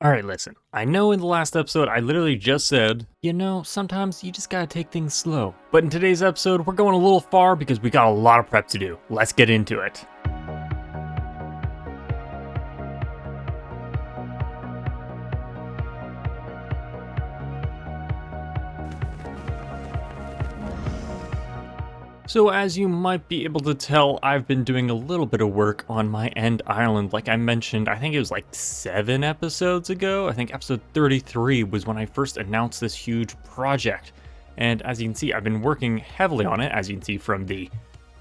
Alright, listen. I know in the last episode I literally just said, sometimes you just gotta take things slow. But in today's episode, we're going a little far because we got a lot of prep to do. Let's get into it. So as you might be able to tell, I've been doing a little bit of work on my end island. Like I mentioned, I think it was like 7 episodes ago. I think episode 33 was when I first announced this huge project. And as you can see, I've been working heavily on it. As you can see from the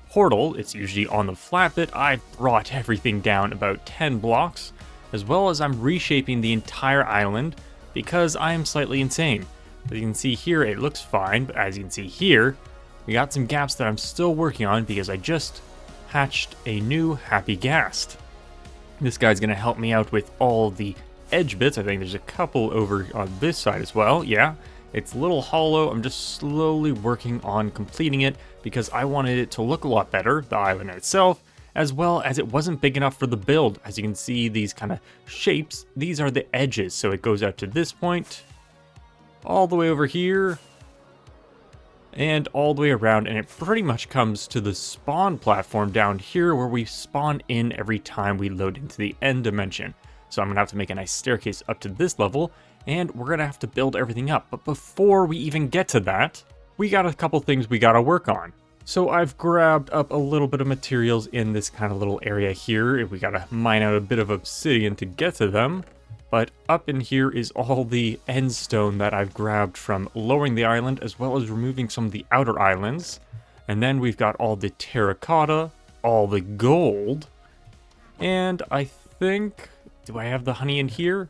portal, it's usually on the flat bit. I've brought everything down about 10 blocks, as well as I'm reshaping the entire island because I am slightly insane. As you can see here, it looks fine, but as you can see here, we got some gaps that I'm still working on because I just hatched a new happy ghast. This guy's going to help me out with all the edge bits. I think there's a couple over on this side as well. Yeah, it's a little hollow. I'm just slowly working on completing it because I wanted it to look a lot better, the island itself, as well as it wasn't big enough for the build. As you can see, these kind of shapes, these are the edges. So it goes out to this point, all the way over here, and all the way around, and it pretty much comes to the spawn platform down here where we spawn in every time we load into the end dimension. So I'm gonna have to make a nice staircase up to this level, and we're gonna have to build everything up. But before we even get to that, we got a couple things we gotta work on. So I've grabbed up a little bit of materials in this kind of little area here. We gotta mine out a bit of obsidian to get to them. But up in here is all the end stone that I've grabbed from lowering the island, as well as removing some of the outer islands. And then we've got all the terracotta, all the gold, and I think, do I have the honey in here?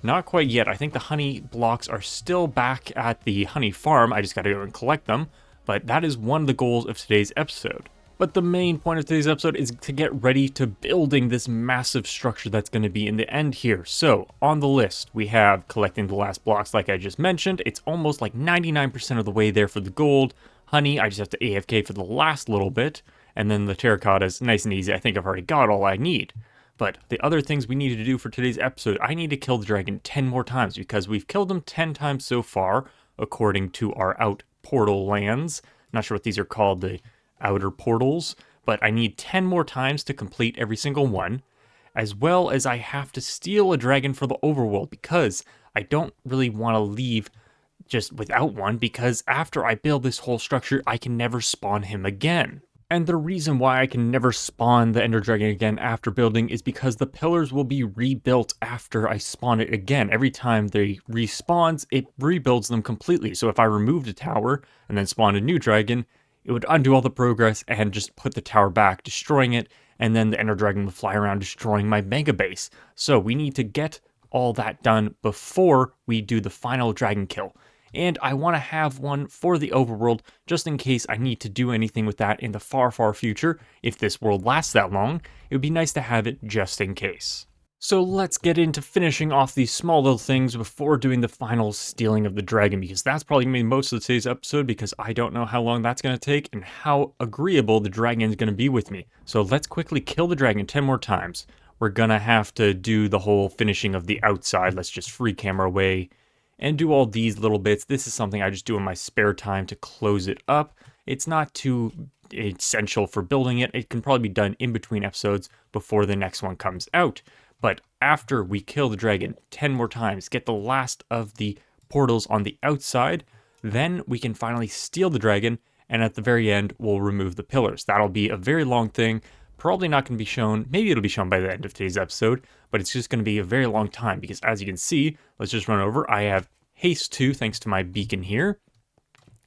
Not quite yet. I think the honey blocks are still back at the honey farm. I just gotta go and collect them. But that is one of the goals of today's episode. But the main point of today's episode is to get ready to building this massive structure that's going to be in the end here. So on the list, we have collecting the last blocks like I just mentioned. It's almost like 99% of the way there for the gold. Honey, I just have to AFK for the last little bit. And then the terracotta is nice and easy. I think I've already got all I need. But the other things we need to do for today's episode, I need to kill the dragon 10 more times because we've killed him 10 times so far, according to our out portal lands. Not sure what these are called, the outer portals, but I need 10 more times to complete every single one, as well as I have to steal a dragon for the overworld because I don't really want to leave just without one, because after I build this whole structure, I can never spawn him again. And the reason why I can never spawn the ender dragon again after building is because the pillars will be rebuilt after I spawn it again. Every time they respawns, it rebuilds them completely. So if I removed a tower and then spawned a new dragon, it would undo all the progress and just put the tower back, destroying it, and then the ender dragon would fly around destroying my mega base. So we need to get all that done before we do the final dragon kill. And I want to have one for the overworld just in case I need to do anything with that in the far, far future. If this world lasts that long, it would be nice to have it just in case. So let's get into finishing off these small little things before doing the final stealing of the dragon, because that's probably going to be most of today's episode, because I don't know how long that's going to take and how agreeable the dragon is going to be with me. So let's quickly kill the dragon 10 more times. We're going to have to do the whole finishing of the outside. Let's just free camera away and do all these little bits. This is something I just do in my spare time to close it up. It's not too essential for building it. It can probably be done in between episodes before the next one comes out. But after we kill the dragon 10 more times, get the last of the portals on the outside, then we can finally steal the dragon, and at the very end, we'll remove the pillars. That'll be a very long thing, probably not going to be shown. Maybe it'll be shown by the end of today's episode, but it's just going to be a very long time because as you can see, let's just run over. I have haste 2 thanks to my beacon here.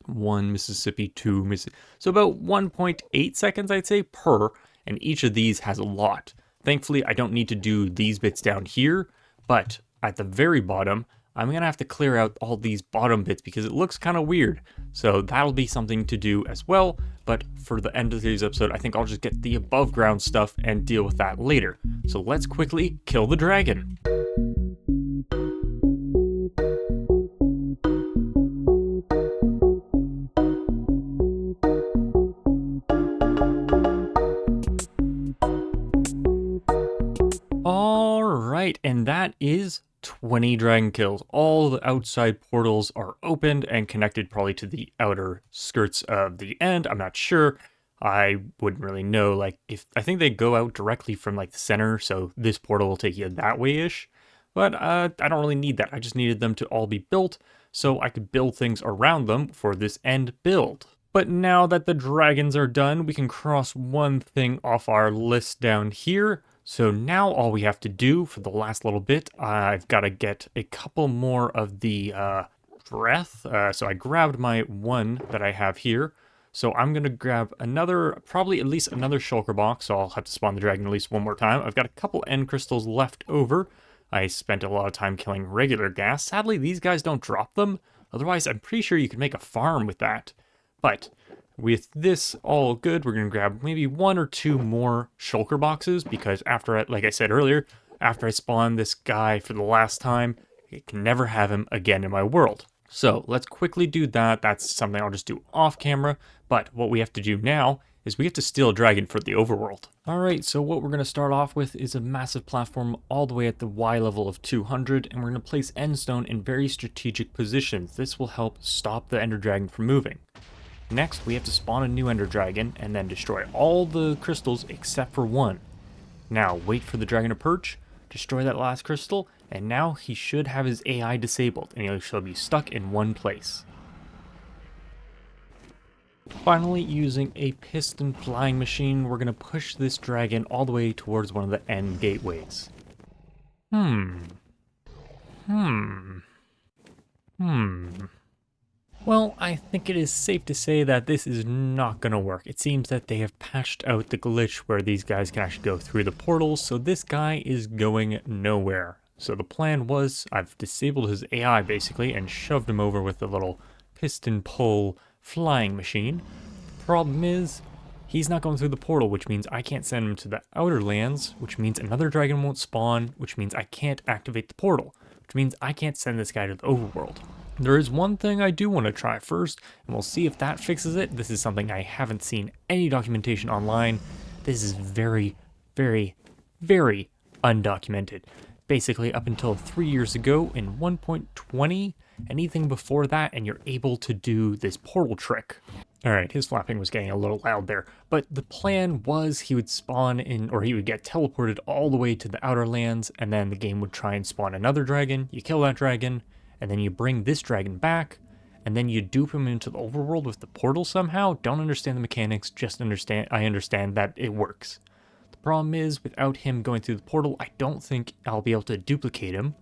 1 Mississippi, 2 Mississippi. So about 1.8 seconds, I'd say, per, and each of these has a lot. Thankfully, I don't need to do these bits down here, but at the very bottom, I'm going to have to clear out all these bottom bits because it looks kind of weird. So that'll be something to do as well, but for the end of today's episode, I think I'll just get the above ground stuff and deal with that later. So let's quickly kill the dragon. Alright, and that is 20 dragon kills. All the outside portals are opened and connected probably to the outer skirts of the end. I'm not sure. I wouldn't really know. Like, if I think they go out directly from like the center, so this portal will take you that way-ish. But I don't really need that. I just needed them to all be built so I could build things around them for this end build. But now that the dragons are done, we can cross one thing off our list down here. So now all we have to do for the last little bit, I've got to get a couple more of the breath. So I grabbed my one that I have here. So I'm going to grab another, probably at least another shulker box. So I'll have to spawn the dragon at least one more time. I've got a couple end crystals left over. I spent a lot of time killing regular gas. Sadly, these guys don't drop them. Otherwise, I'm pretty sure you could make a farm with that. But with this all good, we're going to grab maybe one or two more shulker boxes, because after, like I said earlier, after I spawn this guy for the last time, I can never have him again in my world. So let's quickly do that. That's something I'll just do off camera. But what we have to do now is we have to steal a dragon for the overworld. Alright, so what we're going to start off with is a massive platform all the way at the Y level of 200, and we're going to place endstone in very strategic positions. This will help stop the ender dragon from moving. Next, we have to spawn a new ender dragon and then destroy all the crystals except for one. Now, wait for the dragon to perch, destroy that last crystal, and now he should have his AI disabled, and he shall be stuck in one place. Finally, using a piston flying machine, we're going to push this dragon all the way towards one of the end gateways. Well, I think it is safe to say that this is not going to work. It seems that they have patched out the glitch where these guys can actually go through the portals, so this guy is going nowhere. So the plan was, I've disabled his AI basically and shoved him over with the little piston pull flying machine. The problem is, he's not going through the portal, which means I can't send him to the outer lands, which means another dragon won't spawn, which means I can't activate the portal, which means I can't send this guy to the overworld. There is one thing I do want to try first, and we'll see if that fixes it. This is something I haven't seen any documentation online. This is very, very, very undocumented. Basically, up until 3 years ago in 1.20, anything before that, and you're able to do this portal trick. Alright, his flapping was getting a little loud there, but the plan was he would spawn in, or he would get teleported all the way to the outer lands, and then the game would try and spawn another dragon, you kill that dragon, and then you bring this dragon back, and then you dupe him into the overworld with the portal somehow. Don't understand the mechanics, just I understand that it works. The problem is, without him going through the portal, I don't think I'll be able to duplicate him,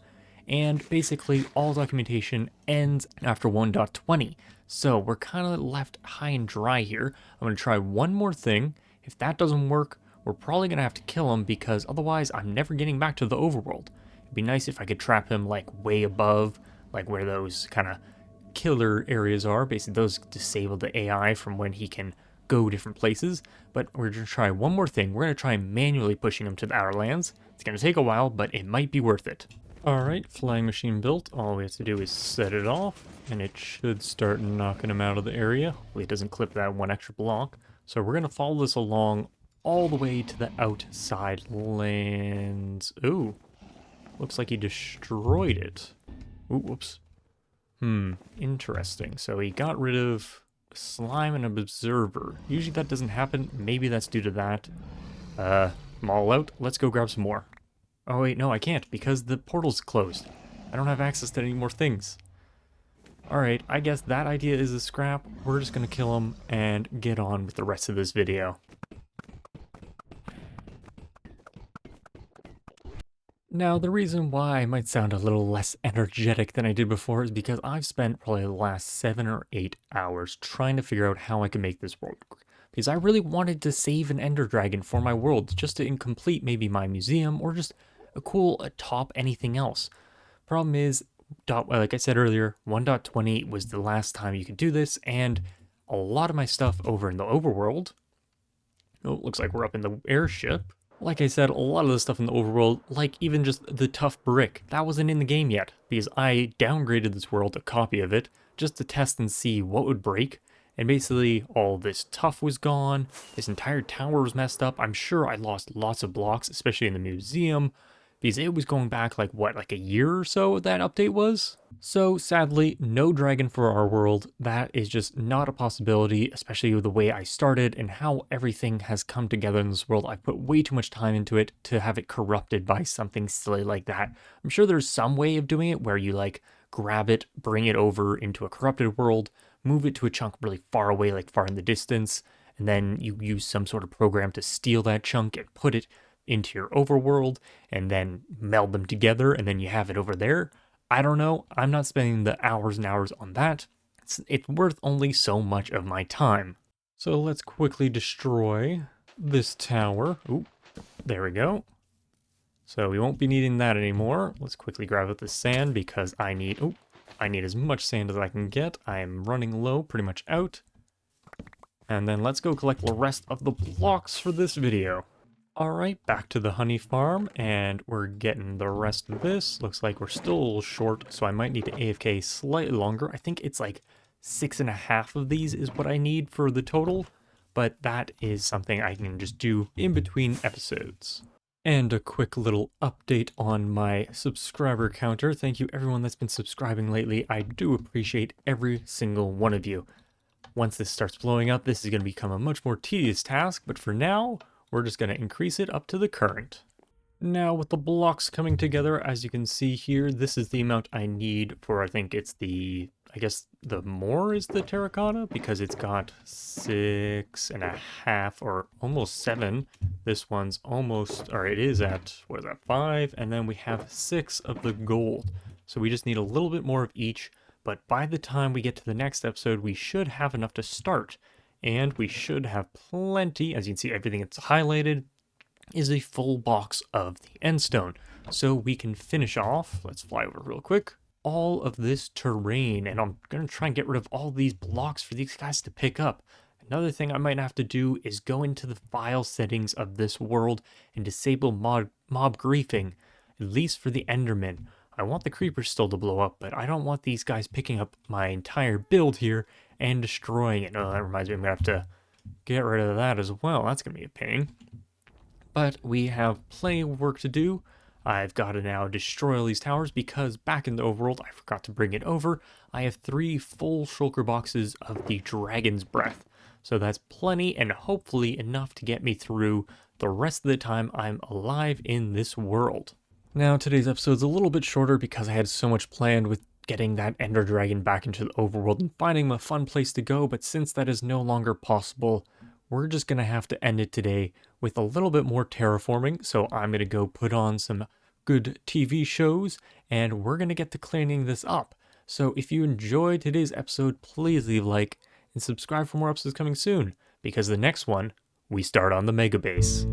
and basically all documentation ends after 1.20. So we're kind of left high and dry here. I'm going to try one more thing. If that doesn't work, we're probably going to have to kill him, because otherwise I'm never getting back to the overworld. It'd be nice if I could trap him like way above, like where those kind of killer areas are. Basically those disable the AI from when he can go different places. But we're going to try one more thing. We're going to try manually pushing him to the outer lands. It's going to take a while, but it might be worth it. Alright, flying machine built. All we have to do is set it off, and it should start knocking him out of the area. Hopefully it doesn't clip that one extra block. So we're going to follow this along all the way to the outside lands. Ooh, looks like he destroyed it. Ooh, whoops. Interesting. So he got rid of slime and an observer. Usually that doesn't happen. Maybe that's due to that. I'm all out. Let's go grab some more. Oh wait, no, I can't, because the portal's closed. I don't have access to any more things. Alright, I guess that idea is a scrap. We're just gonna kill him and get on with the rest of this video. Now, the reason why I might sound a little less energetic than I did before is because I've spent probably the last 7 or 8 hours trying to figure out how I can make this world work. Because I really wanted to save an ender dragon for my world, just to complete maybe my museum, or just a cool top anything else. Problem is, like I said earlier, 1.20 was the last time you could do this, and a lot of my stuff over in the overworld, oh, looks like we're up in the airship. Like I said, a lot of the stuff in the overworld, like even just the tough brick, that wasn't in the game yet, because I downgraded this world, a copy of it, just to test and see what would break. And basically, all this tuff was gone, this entire tower was messed up. I'm sure I lost lots of blocks, especially in the museum. because it was going back like what, like a year or so that update was. So sadly, no dragon for our world. That is just not a possibility, especially with the way I started and how everything has come together in this world. I've put way too much time into it to have it corrupted by something silly like that. I'm sure there's some way of doing it where you like grab it, bring it over into a corrupted world, move it to a chunk really far away, like far in the distance, and then you use some sort of program to steal that chunk and put it into your overworld and then meld them together and then you have it over there. I don't know. I'm not spending the hours and hours on that. It's worth only so much of my time. So let's quickly destroy this tower. Ooh, there we go. So we won't be needing that anymore. Let's quickly grab up the sand because I need as much sand as I can get. I am running low, pretty much out. And then let's go collect the rest of the blocks for this video. Alright, back to the honey farm, and we're getting the rest of this. Looks like we're still a little short, so I might need to AFK slightly longer. I think it's like 6.5 of these is what I need for the total, but that is something I can just do in between episodes. And a quick little update on my subscriber counter. Thank you everyone that's been subscribing lately. I do appreciate every single one of you. Once this starts blowing up, this is going to become a much more tedious task, but for now, we're just going to increase it up to the current. Now with the blocks coming together, as you can see here, this is the amount I need for, I think it's the, I guess the more is the terracotta because it's got 6.5 or almost 7. This one's almost, or it is at, what is that, 5? And then we have 6 of the gold. So we just need a little bit more of each, but by the time we get to the next episode, we should have enough to start. And we should have plenty, as you can see, everything that's highlighted is a full box of the endstone. So we can finish off, let's fly over real quick, all of this terrain. And I'm going to try and get rid of all these blocks for these guys to pick up. Another thing I might have to do is go into the file settings of this world and disable mob griefing, at least for the Endermen. I want the creepers still to blow up, but I don't want these guys picking up my entire build here and destroying it. Oh, that reminds me, I'm going to have to get rid of that as well. That's going to be a pain. But we have plenty of work to do. I've got to now destroy all these towers because back in the overworld, I forgot to bring it over. I have 3 full shulker boxes of the Dragon's Breath. So that's plenty and hopefully enough to get me through the rest of the time I'm alive in this world. Now, today's episode is a little bit shorter because I had so much planned with getting that Ender Dragon back into the overworld and finding a fun place to go, but since that is no longer possible, we're just going to have to end it today with a little bit more terraforming, so I'm going to go put on some good TV shows, and we're going to get to cleaning this up. So if you enjoyed today's episode, please leave a like and subscribe for more episodes coming soon, because the next one, we start on the Mega Base.